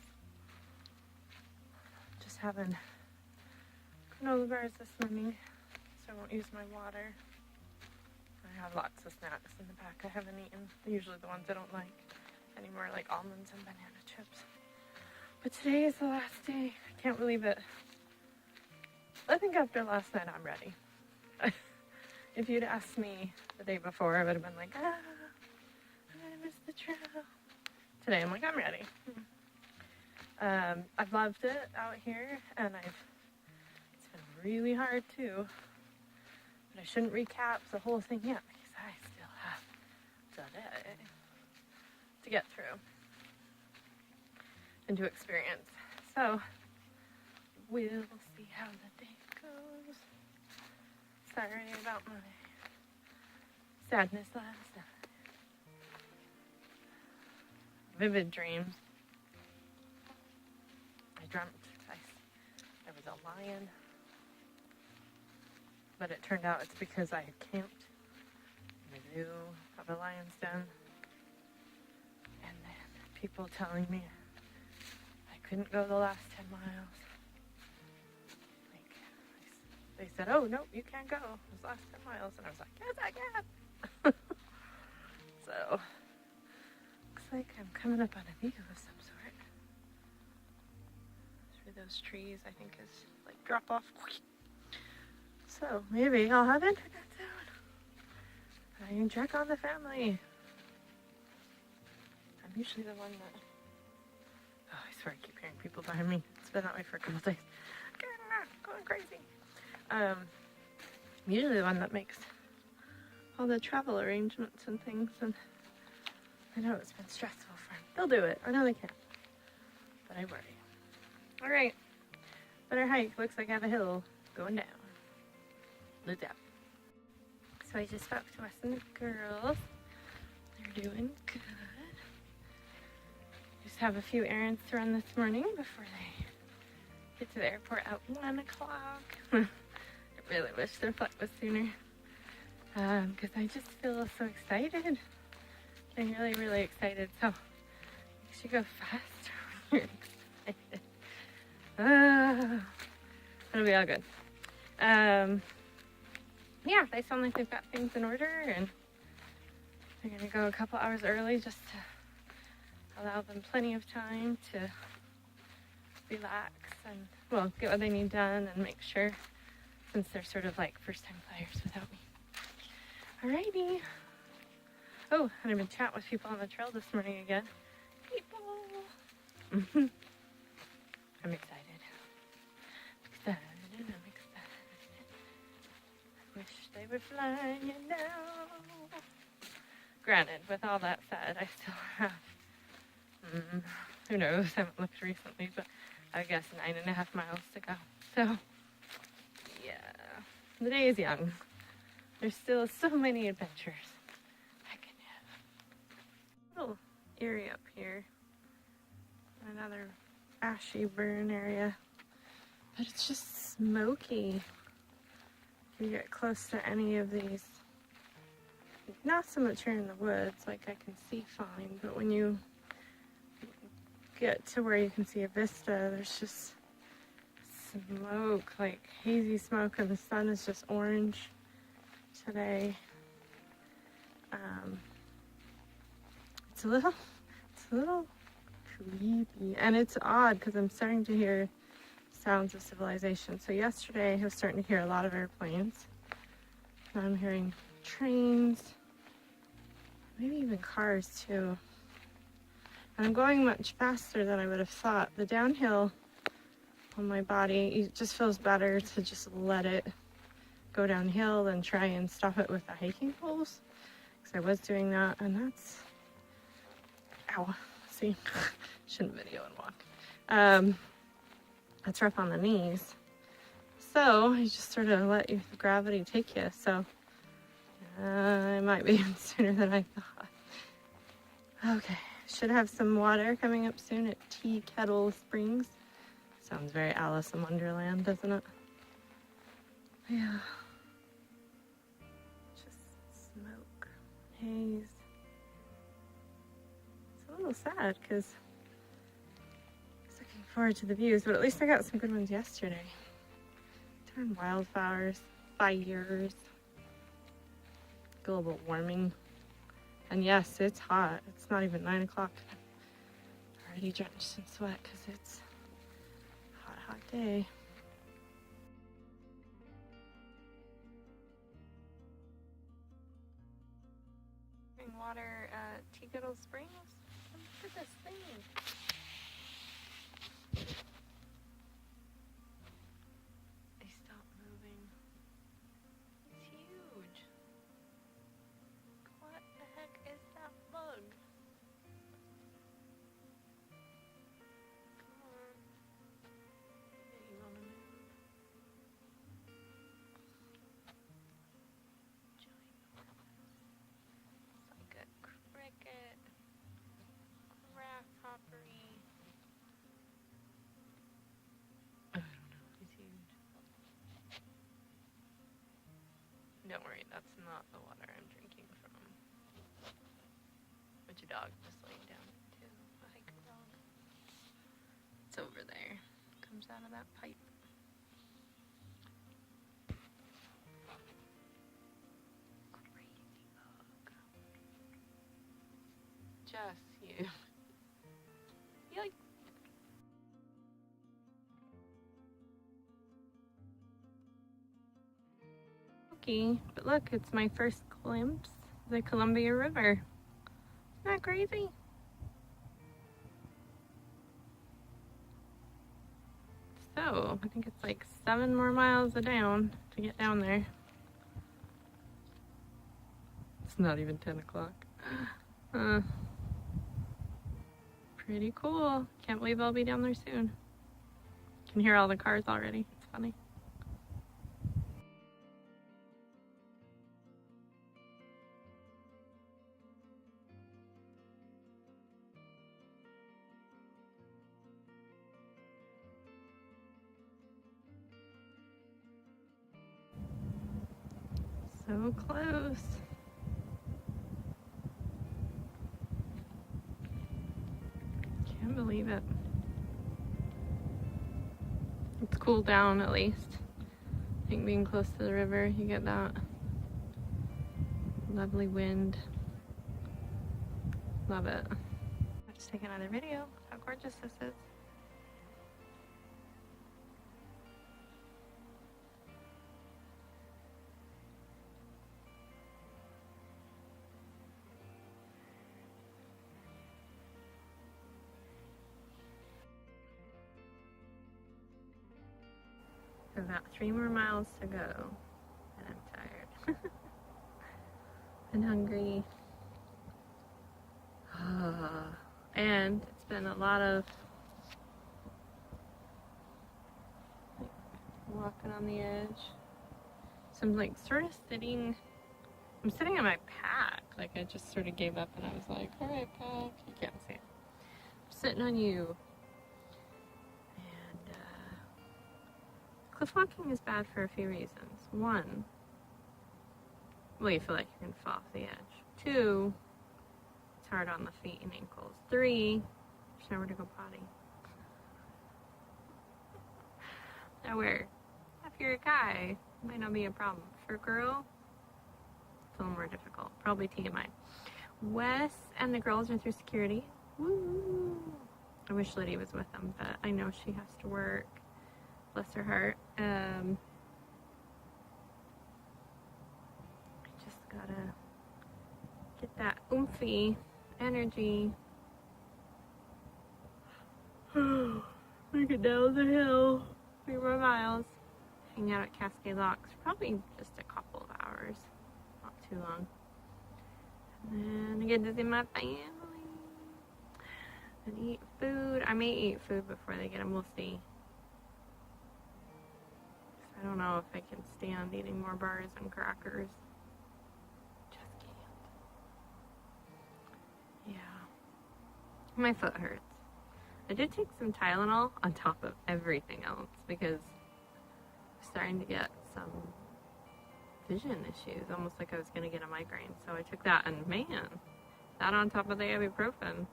Just having granola bars this morning, so I won't use my water. I have lots of snacks in the back I haven't eaten. Usually the ones I don't like anymore, like almonds and banana chips. But today is the last day. I can't believe it. I think after last night I'm ready. If you'd asked me the day before, I would have been like, I'm gonna miss the trail. Today I'm like, I'm ready. I've loved it out here, and it's been really hard too. But I shouldn't recap the whole thing yet because I still have the day to get through and to experience. So we'll see how the day goes. Sorry about my sadness last night. Vivid dreams. I dreamt there was a lion, but it turned out it's because I had camped in the zoo of the lion's den, and then people telling me I couldn't go the last 10 miles. They said, oh, no, you can't go. Those last 10 miles. And I was like, yes, I can. So, looks like I'm coming up on a view of some sort. Through those trees, I think is like drop off. So, maybe I'll have internet soon. I can check on the family. I'm usually the one that... Oh, I swear I keep hearing people behind me. It's been that way for a couple days. Going crazy. I'm usually the one that makes all the travel arrangements and things, and I know it's been stressful for them. They'll do it. I know they can. But I worry. Alright. Better hike. Looks like I have a hill going down. Look out. So I just spoke to Wes and the girls. They're doing good. Just have a few errands to run this morning before they get to the airport at 1 o'clock. I really wish their flight was sooner. Because I just feel so excited. I'm really, really excited. So, we should go faster when you're excited. It'll be all good. Yeah, they sound like they've got things in order, and they're going to go a couple hours early just to allow them plenty of time to relax and, well, get what they need done and make sure, since they're sort of like first-time flyers without me. Alrighty. Oh, and I've been chatting with people on the trail this morning again. People. I'm excited. I'm excited. I wish they were flying now. Granted, with all that said, I still have, who knows, I haven't looked recently, but I guess 9.5 miles to go. So, yeah, the day is young. There's still so many adventures I can have. Little area up here. Another ashy burn area. But it's just smoky. If you get close to any of these, not so much here in the woods, like I can see fine, but when you get to where you can see a vista, there's just smoke, like hazy smoke, and the sun is just orange today. It's a little creepy, and it's odd because I'm starting to hear sounds of civilization. So yesterday I was starting to hear a lot of airplanes. Now I'm hearing trains, maybe even cars too. And I'm going much faster than I would have thought. The downhill on my body, it just feels better to just let it go downhill than try and stop it with the hiking poles. Because I was doing that, and that's, ow, see, shouldn't video and walk. That's rough on the knees. so you just sort of let the gravity take you. So it might be even sooner than I thought. Okay, should have some water coming up soon at Tea Kettle Springs. Sounds very Alice in Wonderland, doesn't it? Yeah. Just smoke, haze. It's a little sad because I was looking forward to the views, but at least I got some good ones yesterday. Darn wildflowers, fires, global warming. And yes, it's hot. It's not even 9 o'clock. I'm already drenched in sweat because it's a hot, hot day. Water at Tea Kettle Springs. Look at this thing. They stopped moving. It's huge. What the heck is that bug? Come on. You wanna move? It's like a cricket. Grasshoppery. I don't know. He's huge. Don't worry, that's not the water I'm drinking from. But your dog just laying down too. A hiker dog. It's over there. Comes out of that pipe. Crazy bug. Just you. Yikes. Okay, but look, it's my first glimpse of the Columbia River. Isn't that crazy? So, I think it's like 7 more miles down to get down there. It's not even 10 o'clock. Pretty cool. Can't believe I'll be down there soon. Can hear all the cars already. It's funny. So close. Can't believe it. It's cooled down at least. I think being close to the river, you get that lovely wind. Love it. I have to take another video. How gorgeous this is. About 3 more miles to go, and I'm tired and hungry. And it's been a lot of walking on the edge. So I'm like sort of sitting, I'm sitting on my pack. Like I just sort of gave up and I was like, all right, pack, you can't see it. I'm sitting on you. Cliff walking is bad for a few reasons. 1, well, you feel like you're gonna fall off the edge. 2, it's hard on the feet and ankles. 3, there's nowhere to go potty. Now where, if you're a guy, it might not be a problem. For a girl, it's a little more difficult. Probably TMI. Wes and the girls are through security. Woo! I wish Lydia was with them, but I know she has to work. Bless her heart. I just gotta get that oomphy energy. Make it down the hill. 3 more miles. Hang out at Cascade Locks. Probably just a couple of hours. Not too long. And then I get to see my family. And eat food. I may eat food before they get them. We'll see. I don't know if I can stand eating more bars and crackers. Just can't. Yeah. My foot hurts. I did take some Tylenol on top of everything else because I'm starting to get some vision issues, almost like I was going to get a migraine. So I took that, and man, that on top of the ibuprofen,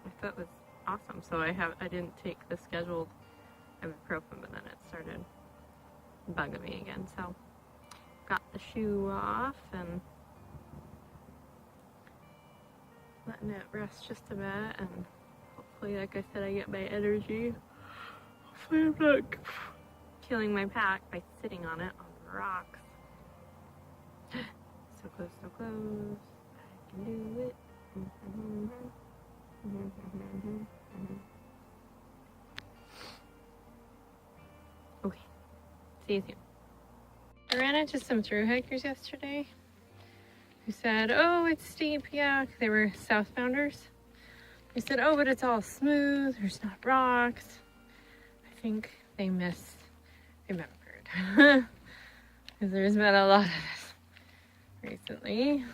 my foot was awesome. So I didn't take the scheduled ibuprofen, but then it started bugging me again. So got the shoe off and letting it rest just a bit, and hopefully, like I said, I get my energy. Hopefully I'm not killing my pack by sitting on it on the rocks. So close, so close. I can do it. Okay, see you soon. I ran into some thru hikers yesterday who said, oh, it's steep. Yeah, they were southbounders. They said, oh, but it's all smooth. There's not rocks. I think they misremembered. Because there's been a lot of this recently.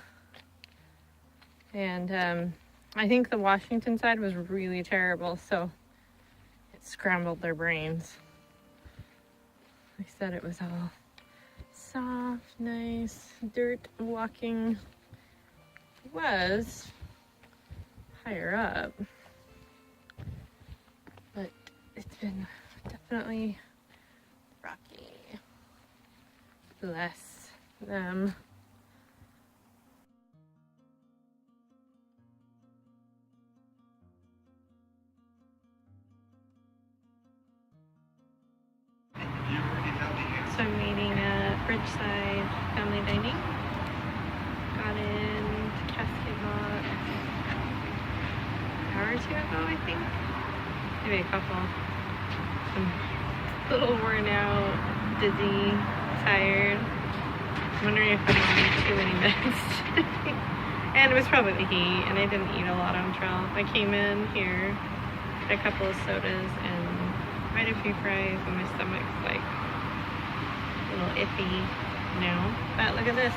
And I think the Washington side was really terrible, so it scrambled their brains. They said it was all soft, nice, dirt walking. It was higher up, but it's been definitely rocky. Bless them. So I'm meeting at Bridgeside Family Dining. Got in Cascade Lock an hour or two ago, I think. Maybe a couple. I'm a little worn out, dizzy, tired. I'm wondering if I'm on too many meds today. And it was probably the heat, and I didn't eat a lot on trail. I came in here, had a couple of sodas, and quite a few fries, and my stomach's like a little iffy now. But look at this.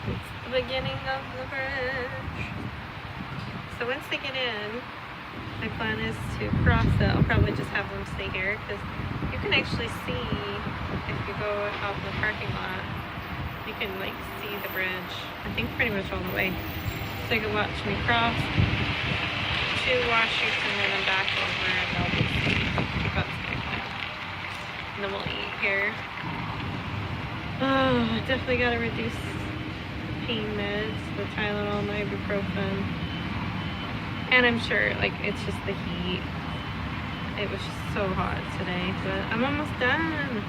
It's the beginning of the bridge. So once they get in, my plan is to cross it. I'll probably just have them stay here because you can actually see, if you go out the parking lot, you can like see the bridge, I think pretty much all the way. So you can watch me cross to Washington and then back over, and I'll just keep up to my plan. And then we'll eat here. Oh, definitely gotta reduce pain meds, the Tylenol and the ibuprofen. And I'm sure, like, it's just the heat. It was just so hot today, but I'm almost done.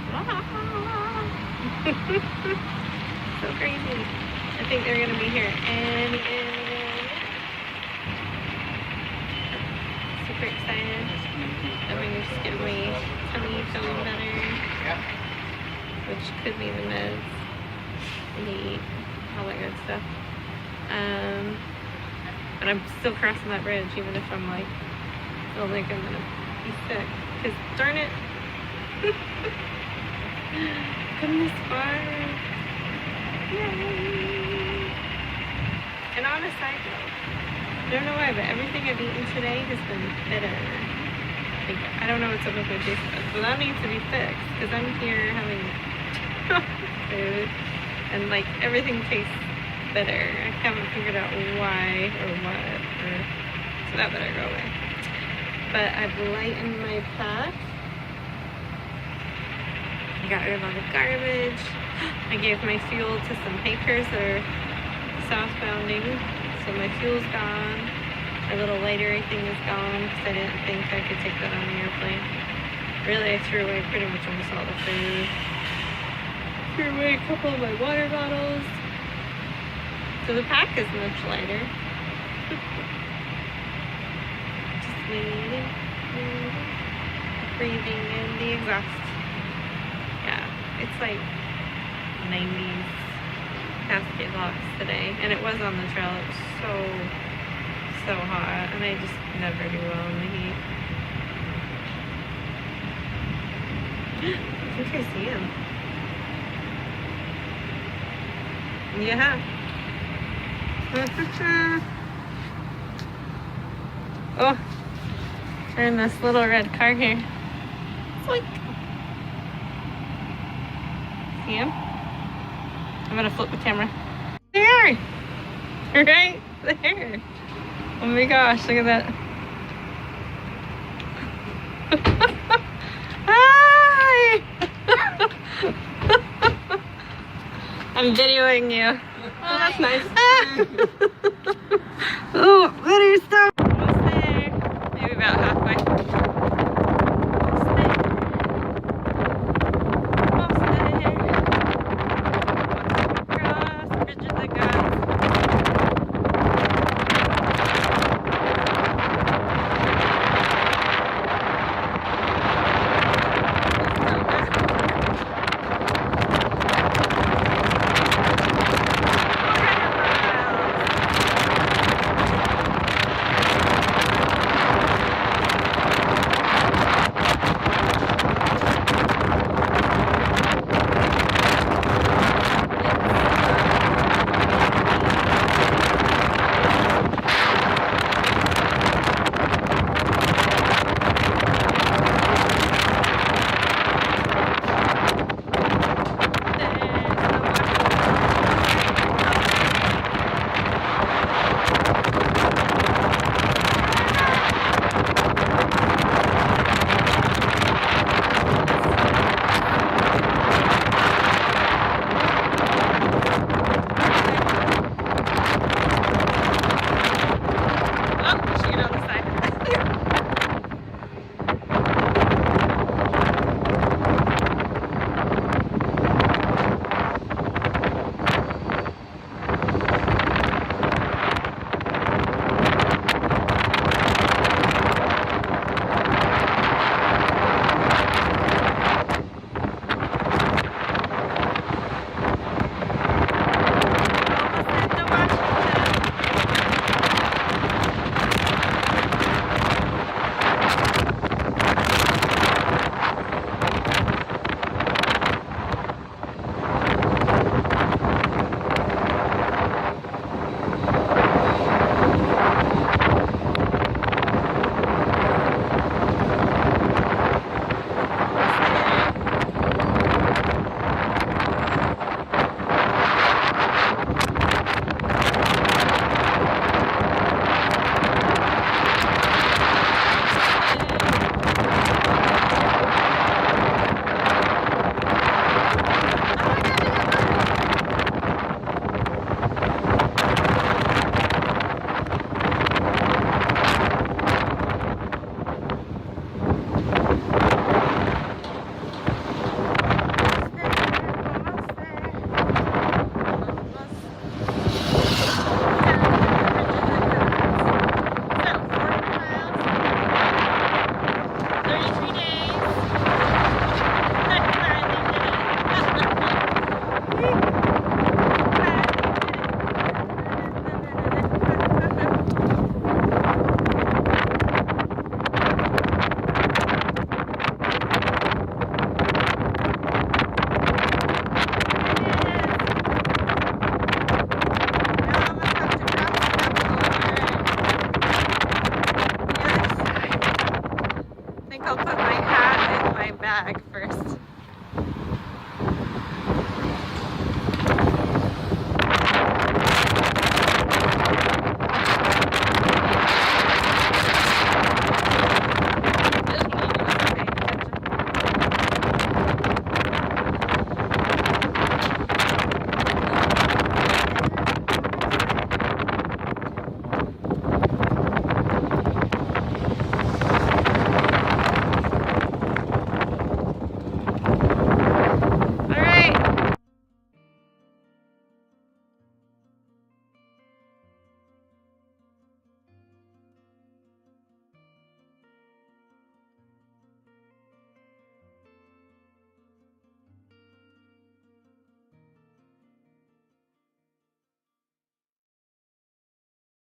So crazy. I think they're gonna be here any minute. Super excited. I'm gonna just get my tummy feeling better, which could be the meds, the heat, all that good stuff. But I'm still crossing that bridge, even if I'm like, feel like I'm gonna be sick. Because darn it, come this far. Yay! And on a side note, I don't know why, but everything I've eaten today has been bitter. Like, I don't know what's up with my taste buds, so that needs to be fixed. Because I'm here having food, and like everything tastes bitter. I haven't figured out why or what, so that better go away. But I've lightened my pack. I got rid of all the garbage. I gave my fuel to some hikers that are southbounding, so my fuel's gone. My little lighter thing is gone because I didn't think I could take that on the airplane. Really, I threw away pretty much almost all the food. Threw away a couple of my water bottles. So the pack is much lighter. Just waiting, breathing in the exhaust. Yeah, it's like 90s Cascade Locks today, and it was on the trail. It was so hot, and I just never do well in the heat. think I see him. Yeah. Oh, we're in this little red car here. Like, see him? I'm gonna flip the camera. There! Right there. Oh my gosh, look at that. Hi! I'm videoing you. Oh, that's nice. Oh, better stop. Almost there. Maybe about halfway. Almost there. Cross bridge of the gods. I'll put my hat in my bag